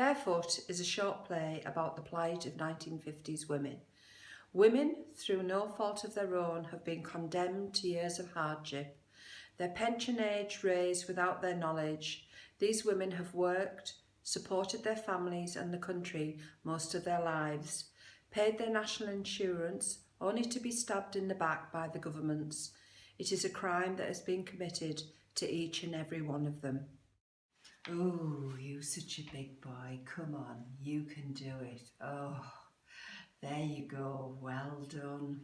Barefoot is a short play about the plight of 1950s women. Women, through no fault of their own, have been condemned to years of hardship. Their pension age raised without their knowledge. These women have worked, supported their families and the country most of their lives, paid their national insurance only to be stabbed in the back by the governments. It is a crime that has been committed to each and every one of them. Oh, you such a big boy. Come on, you can do it. Oh, there you go. Well done.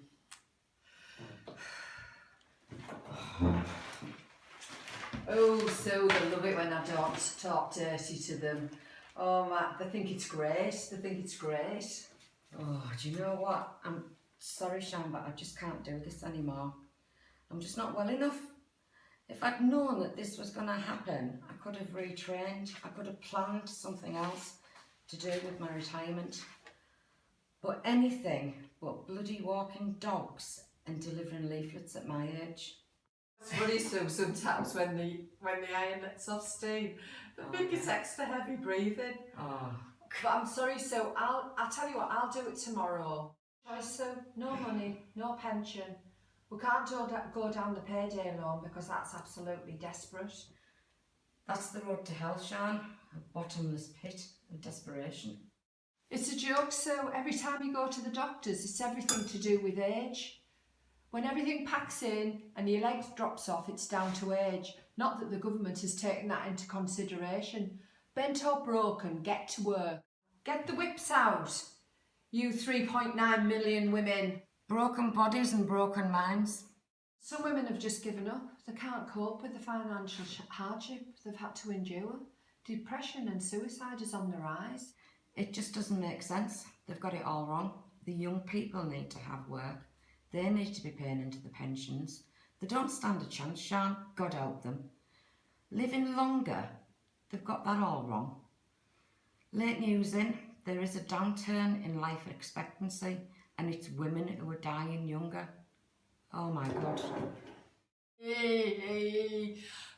Oh, so they love it when I don't talk dirty to them. Oh, Matt, they think it's great. They think it's great. Oh, do you know what? I'm sorry, Shan, but I just can't do this anymore. I'm just not well enough. If I'd known that this was going to happen, I could have retrained. I could have planned something else to do with my retirement. But anything but bloody walking dogs and delivering leaflets at my age. It's funny, so sometimes when the iron lets off steam, I think it's extra heavy breathing. Oh. But I'm sorry, so I'll tell you what, I'll do it tomorrow. So no money, no pension. We can't go down the payday loan because that's absolutely desperate. That's the road to hell, Shan. A bottomless pit of desperation. It's a joke, so every time you go to the doctors, it's everything to do with age. When everything packs in and your legs drops off, it's down to age. Not that the government has taken that into consideration. Bent or broken, get to work. Get the whips out, you 3.9 million women. Broken bodies and broken minds. Some women have just given up. They can't cope with the financial hardship they've had to endure. Depression and suicide is on the rise. It just doesn't make sense. They've got it all wrong. The young people need to have work. They need to be paying into the pensions. They don't stand a chance, Shan. God help them. Living longer. They've got that all wrong. Late news in, there is a downturn in life expectancy and it's women who are dying younger. Oh my God.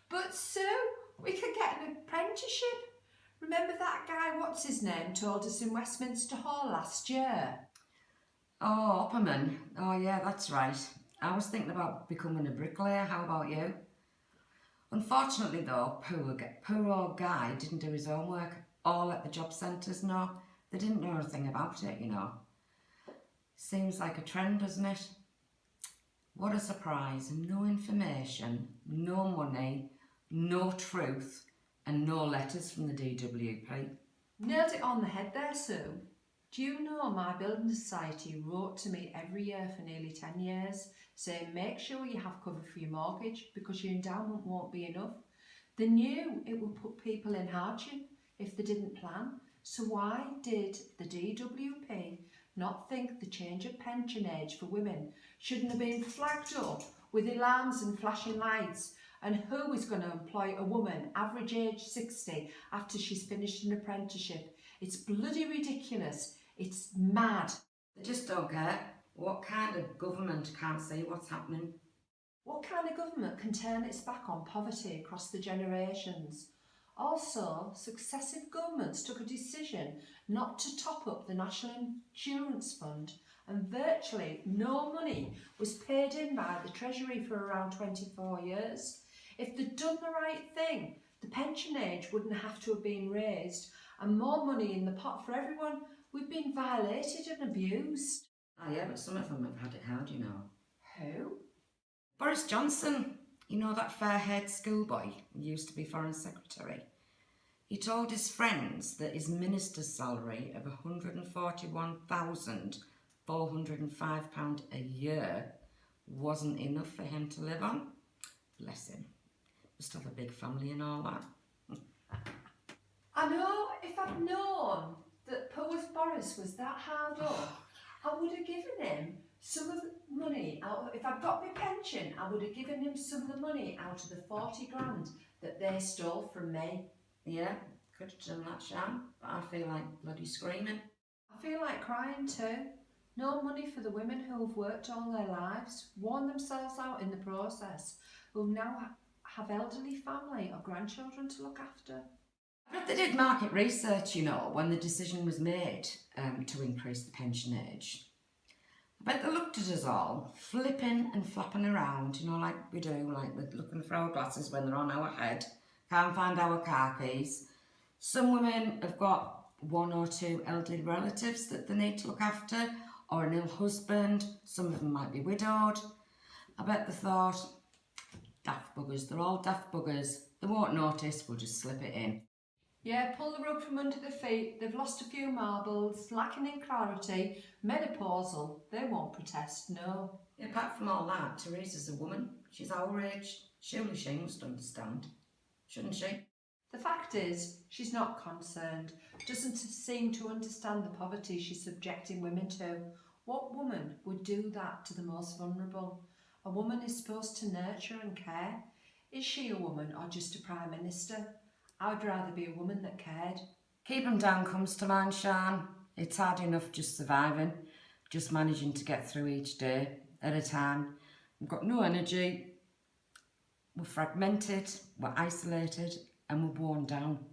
But Sue, we could get an apprenticeship. Remember that guy, what's his name, told us in Westminster Hall last year? Oh, Opperman. Oh yeah, that's right. I was thinking about becoming a bricklayer. How about you? Unfortunately though, poor old guy didn't do his homework. All at the job centres, no. They didn't know anything about it, you know. Seems like a trend, doesn't it? What a surprise. No information, no money, no truth, and no letters from the DWP. Nailed it on the head there, Sue. Do you know my building society wrote to me every year for nearly 10 years saying make sure you have cover for your mortgage because your endowment won't be enough. They knew it would put people in hardship if they didn't plan. So why did the DWP not think the change of pension age for women shouldn't have been flagged up with alarms and flashing lights? And who is going to employ a woman, average age 60, after she's finished an apprenticeship? It's bloody ridiculous. It's mad. They just don't care. What kind of government can't see what's happening? What kind of government can turn its back on poverty across the generations? Also, successive governments took a decision not to top up the National Insurance Fund and virtually no money was paid in by the Treasury for around 24 years. If they'd done the right thing, the pension age wouldn't have to have been raised and more money in the pot for everyone. We've been violated and abused. Oh yeah, but some of them have had it hard, you know. Who? Boris Johnson. You know that fair-haired schoolboy who used to be Foreign Secretary? He told his friends that his minister's salary of £141,405 a year wasn't enough for him to live on. Bless him. Must have a big family and all that. I know if I'd known that poor Boris was that hard up, I would have given him some of the money out. If I'd got my pension, I would have given him some of the money out of the 40 grand that they stole from me. Yeah, could have done that, Shan, but I feel like bloody screaming. I feel like crying too. No money for the women who have worked all their lives, worn themselves out in the process, who now have elderly family or grandchildren to look after. But they did market research, you know, when the decision was made to increase the pension age. I bet they looked at us all, flipping and flapping around, you know, like we do, like we're looking for our glasses when they're on our head, can't find our car keys. Some women have got 1 or 2 elderly relatives that they need to look after, or an ill husband. Some of them might be widowed. I bet they thought, daft buggers, they're all daft buggers. They won't notice, we'll just slip it in. Yeah, pull the rug from under their feet. They've lost a few marbles, lacking in clarity, menopausal. They won't protest, no. Apart from all that, Teresa's a woman. She's our age. Surely she must understand, shouldn't she? The fact is, she's not concerned, doesn't seem to understand the poverty she's subjecting women to. What woman would do that to the most vulnerable? A woman is supposed to nurture and care. Is she a woman or just a Prime Minister? I'd rather be a woman that cared. Keep 'em down comes to mind, Sian. It's hard enough just surviving, just managing to get through each day at a time. We've got no energy, we're fragmented, we're isolated, and we're worn down.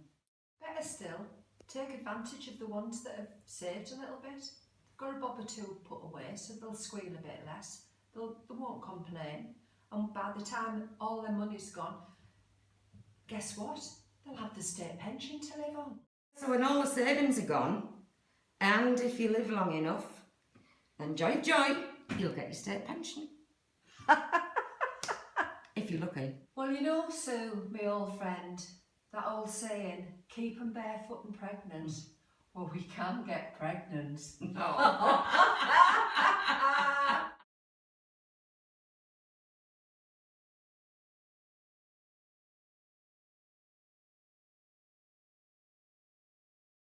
Better still, take advantage of the ones that have saved a little bit. They've got a bob or two put away, so they'll squeal a bit less. They won't complain, and by the time all their money's gone, guess what? They'll have the state pension to live on. So when all the savings are gone, and if you live long enough, then joy, you'll get your state pension. If you're lucky. Well, you know, Sue, my old friend, that old saying, keep 'em barefoot and pregnant. Well, we can get pregnant. No.